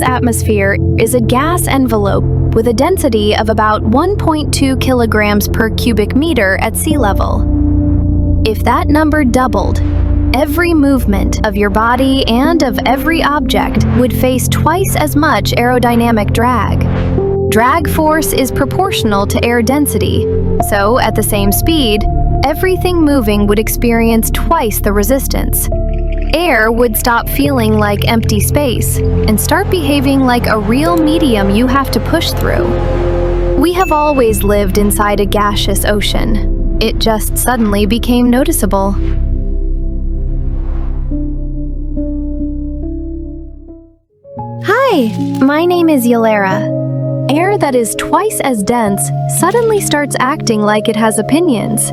atmosphere is a gas envelope with a density of about 1.2 kilograms per cubic meter at sea level. If that number doubled, every movement of your body and of every object would face twice as much aerodynamic drag. Drag force is proportional to air density, so at the same speed, everything moving would experience twice the resistance. Air would stop feeling like empty space and start behaving like a real medium you have to push through. We have always lived inside a gaseous ocean. It just suddenly became noticeable. Hi, my name is Yalera. Air that is twice as dense suddenly starts acting like it has opinions.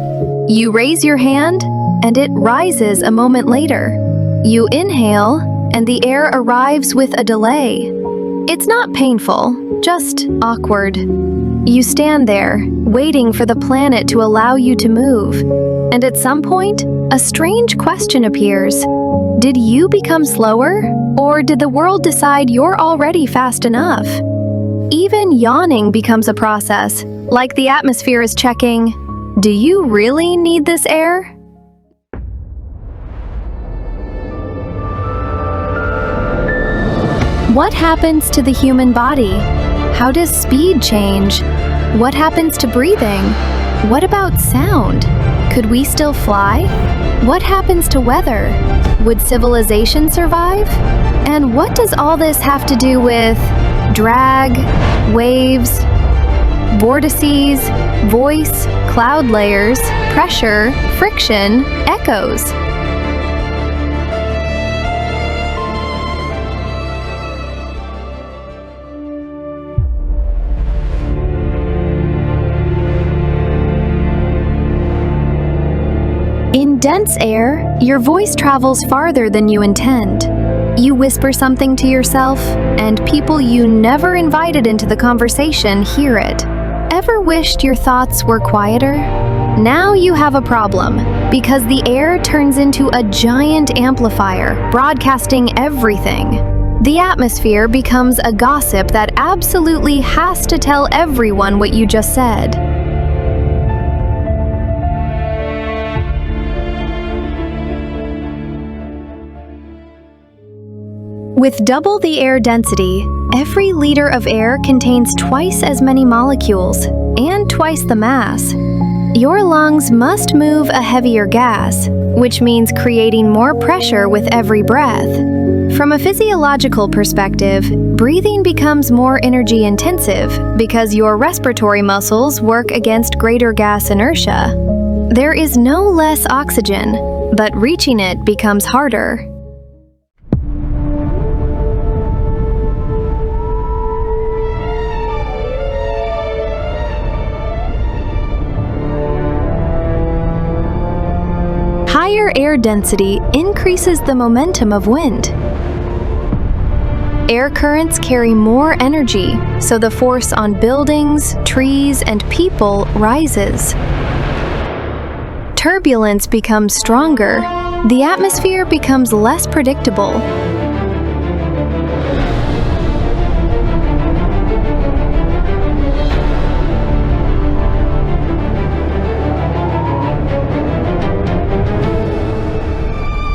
You raise your hand, and it rises a moment later. You inhale, and the air arrives with a delay. It's not painful, just awkward. You stand there, waiting for the planet to allow you to move. And at some point, a strange question appears. Did you become slower, or did the world decide you're already fast enough? Even yawning becomes a process, like the atmosphere is checking, do you really need this air? What happens to the human body? How does speed change? What happens to breathing? What about sound? Could we still fly? What happens to weather? Would civilization survive? And what does all this have to do with drag, waves, vortices, voice, cloud layers, pressure, friction, echoes? In dense air, your voice travels farther than you intend. You whisper something to yourself, and people you never invited into the conversation hear it. Ever wished your thoughts were quieter? Now you have a problem, because the air turns into a giant amplifier, broadcasting everything. The atmosphere becomes a gossip that absolutely has to tell everyone what you just said. With double the air density, every liter of air contains twice as many molecules and twice the mass. Your lungs must move a heavier gas, which means creating more pressure with every breath. From a physiological perspective, breathing becomes more energy intensive because your respiratory muscles work against greater gas inertia. There is no less oxygen, but reaching it becomes harder. Higher air density increases the momentum of wind. Air currents carry more energy, so the force on buildings, trees, and people rises. Turbulence becomes stronger. The atmosphere becomes less predictable.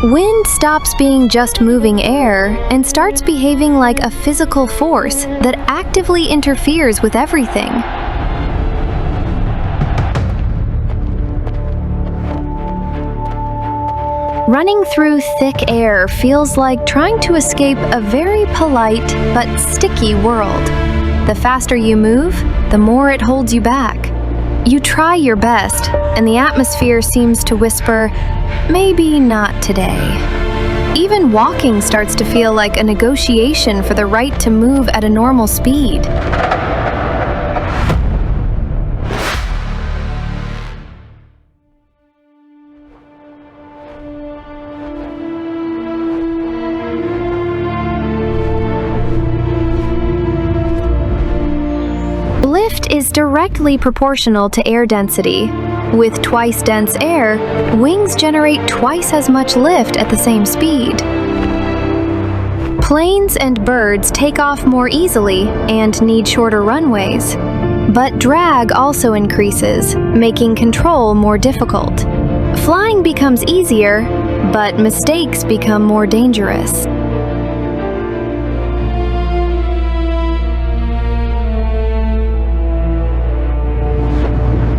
Wind stops being just moving air and starts behaving like a physical force that actively interferes with everything. Running through thick air feels like trying to escape a very polite but sticky world. The faster you move, the more it holds you back. You try your best, and the atmosphere seems to whisper, maybe not today. Even walking starts to feel like a negotiation for the right to move at a normal speed. Lift is directly proportional to air density. With twice dense air, wings generate twice as much lift at the same speed. Planes and birds take off more easily and need shorter runways. But drag also increases, making control more difficult. Flying becomes easier, but mistakes become more dangerous.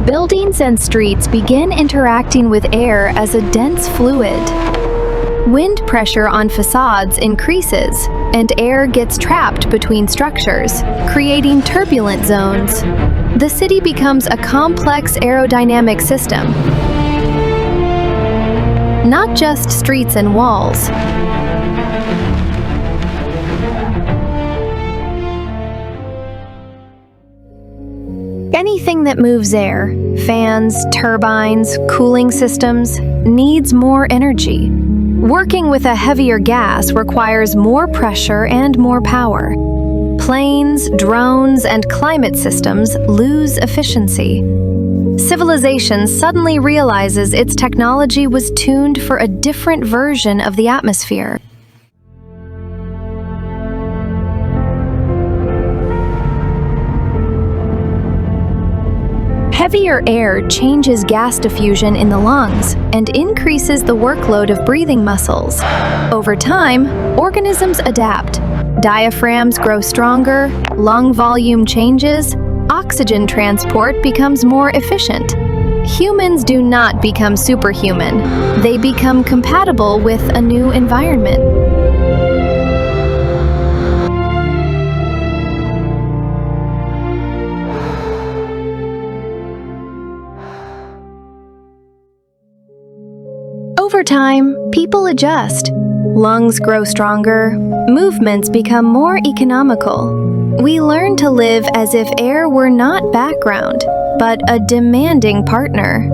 Buildings and streets begin interacting with air as a dense fluid. Wind pressure on facades increases, and air gets trapped between structures, creating turbulent zones. The city becomes a complex aerodynamic system, not just streets and walls. Anything that moves air, fans, turbines, cooling systems, needs more energy. Working with a heavier gas requires more pressure and more power. Planes, drones, and climate systems lose efficiency. Civilization suddenly realizes its technology was tuned for a different version of the atmosphere. Heavier air changes gas diffusion in the lungs and increases the workload of breathing muscles. Over time, organisms adapt. Diaphragms grow stronger, lung volume changes, oxygen transport becomes more efficient. Humans do not become superhuman. They become compatible with a new environment. Over time, people adjust. Lungs grow stronger, movements become more economical. We learn to live as if air were not background, but a demanding partner.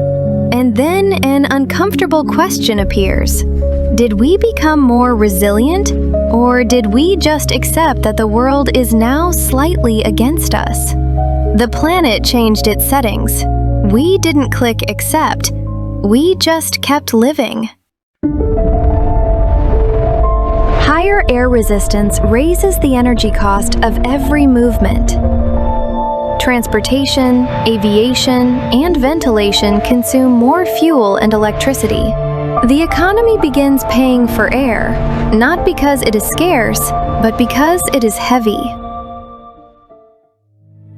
And then an uncomfortable question appears. Did we become more resilient, or did we just accept that the world is now slightly against us? The planet changed its settings. We didn't click accept. We just kept living. Higher air resistance raises the energy cost of every movement. Transportation, aviation, and ventilation consume more fuel and electricity. The economy begins paying for air, not because it is scarce, but because it is heavy.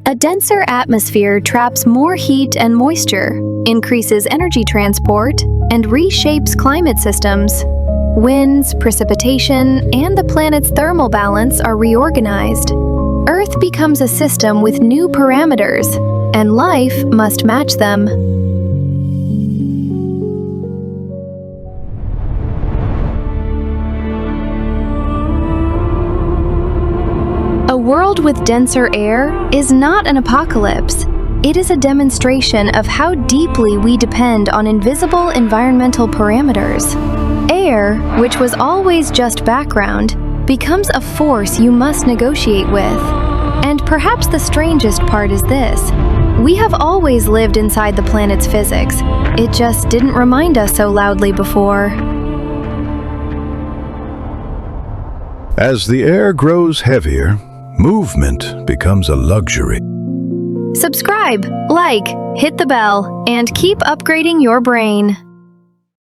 A denser atmosphere traps more heat and moisture, increases energy transport, and reshapes climate systems. Winds, precipitation, and the planet's thermal balance are reorganized. Earth becomes a system with new parameters, and life must match them. A world with denser air is not an apocalypse. It is a demonstration of how deeply we depend on invisible environmental parameters. Air, which was always just background, becomes a force you must negotiate with. And perhaps the strangest part is this: we have always lived inside the planet's physics. It just didn't remind us so loudly before. As the air grows heavier, movement becomes a luxury. Subscribe, like, hit the bell, and keep upgrading your brain.